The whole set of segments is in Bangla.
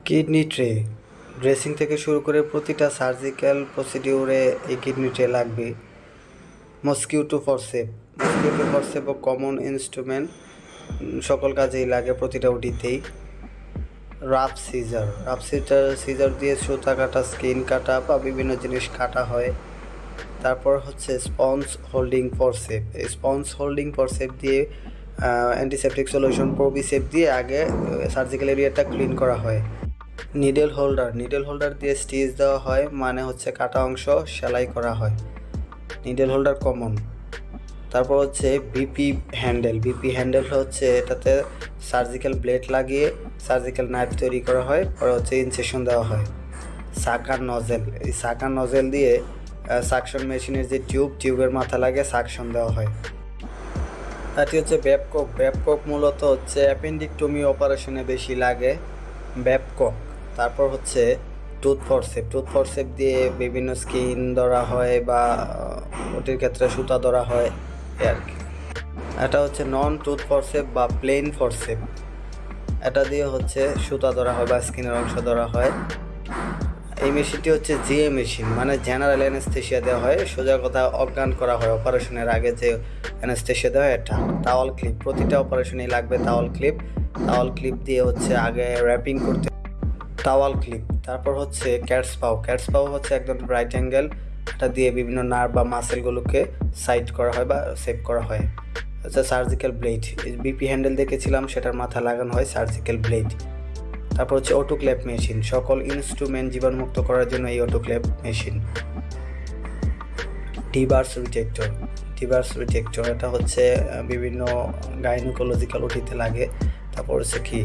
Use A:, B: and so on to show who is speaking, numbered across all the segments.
A: কিডনি ট্রে ড্রেসিং থেকে শুরু করে প্রতিটা সার্জিক্যাল প্রসিডিউরে এই কিডনি ট্রে লাগবে। মস্কিউটো ফরসেপ ও কমন ইনস্ট্রুমেন্ট সকল কাজেই লাগে, প্রতিটা ওটিতেই। রাফ সিজার দিয়ে সুতা কাটা, স্কিন কাটা বা বিভিন্ন জিনিস কাটা হয়। তারপর হচ্ছে স্পঞ্জ হোল্ডিং ফরসেপ দিয়ে অ্যান্টিসেপটিক সলিউশন প্রোবিসেপ দিয়ে আগে সার্জিক্যাল এরিয়াটা ক্লিন করা হয়। নিডেল হোল্ডার দিয়ে স্টিচ দেওয়া হয়, মানে হচ্ছে কাটা অংশ সেলাই করা হয়। Needle holder common. তারপর হচ্ছে বিপি হ্যান্ডেল হচ্ছে এটাতে সার্জিক্যাল ব্লেড লাগিয়ে সার্জিক্যাল নাইফ তৈরি করা হয়, পরে হচ্ছে ইনসেশন দেওয়া হয়। এই সাকার নজেল দিয়ে সাকশন মেশিনের যে টিউবের মাথা লাগে সাকশন দেওয়া হয়। এটি হচ্ছে ব্যাবকক মূলত হচ্ছে অ্যাপেন্ডিকটমি অপারেশনে বেশি লাগে ব্যাবকক। তারপর হচ্ছে টুথ ফরসেপ দিয়ে বিভিন্ন স্কিন ধরা হয় বা ওটির ক্ষেত্রে সুতা ধরা হয় আর কি। এটা হচ্ছে নন টুথ ফরসেপ বা প্লেন ফরসেপ, এটা দিয়ে হচ্ছে সুতা ধরা হয় বা স্কিনের অংশ ধরা হয়। এই মেশিনটি হচ্ছে জিএ মেশিন, মানে জেনারেল অ্যানেস্থেশিয়া দেওয়া হয়, সোজা কথা অজ্ঞান করা হয় অপারেশনের আগে যে অ্যানেস্থেশিয়া দেওয়া হয় এটা। টাওয়াল ক্লিপ, প্রতিটা অপারেশনেই লাগবে টাওয়াল ক্লিপ দিয়ে হচ্ছে আগে র্যাপিং করতে টাওয়াল ক্লিপ। তারপর হচ্ছে ক্যাটস পাও হচ্ছে একদম রাইট অ্যাঙ্গেল, এটা দিয়ে বিভিন্ন নার্ভ বা মাসেলগুলোকে সাইড করা হয় বা সেভ করা হয়। আচ্ছা, সার্জিক্যাল ব্লেড, বিপি হ্যান্ডেল দেখেছিলাম, সেটার মাথা লাগানো হয় সার্জিক্যাল ব্লেড। তারপর হচ্ছে অটোক্লেভ মেশিন, সকল ইনস্ট্রুমেন্ট জীবাণুমুক্ত করার জন্য এই অটোক্লেভ মেশিন। ডিভার্স রিটেক্টর, এটা হচ্ছে বিভিন্ন গাইনোকোলজিক্যাল ওটিতে লাগে। তারপর হচ্ছে কি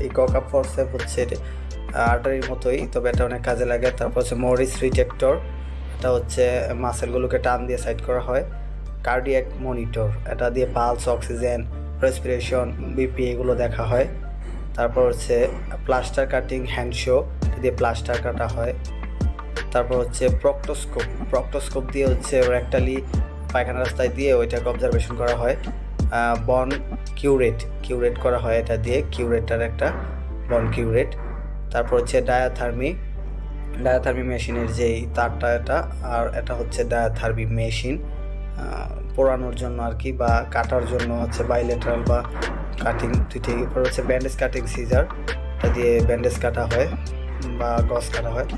A: এই কক আপ ফরসেপ হচ্ছে আর্টারির মতোই, তবে এটা অনেক কাজে লাগে। তারপর হচ্ছে মরিস রিটেক্টর, এটা হচ্ছে মাসেলগুলোকে টান দিয়ে সাইড করা হয়। কার্ডিয়াক মনিটর, এটা দিয়ে পালস, অক্সিজেন, রেসপিরেশন, বিপি এগুলো দেখা হয়। তারপর হচ্ছে প্লাস্টার কাটিং হ্যান্ডশো, দিয়ে প্লাস্টার কাটা হয়। তারপর হচ্ছে প্রক্টোস্কোপ দিয়ে হচ্ছে রেক্টালি পায়খানা রাস্তায় দিয়ে ওইটাকে অবজারভেশন করা হয়। বন কিউরেট করা হয়, এটা দিয়ে কিউরেটার একটা বন কিউরেট। তারপর হচ্ছে ডায়াথার্মি মেশিনের যেই তারটা এটা, আর এটা হচ্ছে ডায়াথার্মি মেশিন পোড়ানোর জন্য আর কি, বা কাটার জন্য হচ্ছে বাইলেটারাল বা কাটিং দুইটি। এরপর হচ্ছে ব্যান্ডেজ কাটিং সিজার, এটা দিয়ে ব্যান্ডেজ কাটা হয় বা গস কাটা হয়।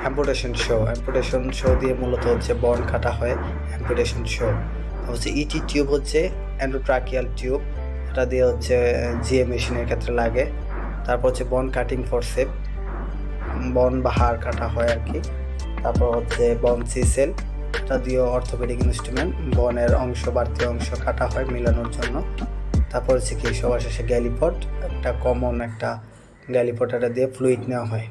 A: অ্যাম্পুটেশন শো দিয়ে মূলত হচ্ছে বন কাটা হয়, অ্যাম্পুটেশন শো। হচ্ছে ইটি টিউব হচ্ছে এন্ডোট্রাকিয়াল টিউব, এটা দিয়ে হচ্ছে জিএ মেশিনের ক্ষেত্রে লাগে। তারপর হচ্ছে বন কাটিং ফরসেপ, বন বা হাড় কাটা হয় আর কি। তারপর হচ্ছে বন সিসেল, এটা দিয়ে অর্থোপেডিক ইনস্ট্রুমেন্ট, বনের অংশ বাড়তি অংশ কাটা হয় মিলানোর জন্য। তারপর হচ্ছে কি সবার শেষে গ্যালিপট, একটা কমন একটা গ্যালিপট, এটা দিয়ে ফ্লুইড নেওয়া হয়।